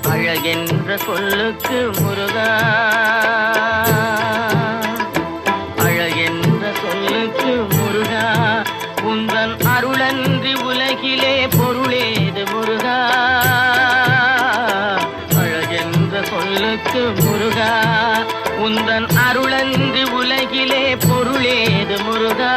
அழகென்ற சொல்லுக்கு முருகா, அழகென்ற சொல்லுக்கு முருகா, உந்தன் அருளன்றி உலகிலே பொருளேது முருகா. அழகென்ற சொல்லுக்கு முருகா, உந்தன் அருளன்றி உலகிலே பொருளேது முருகா.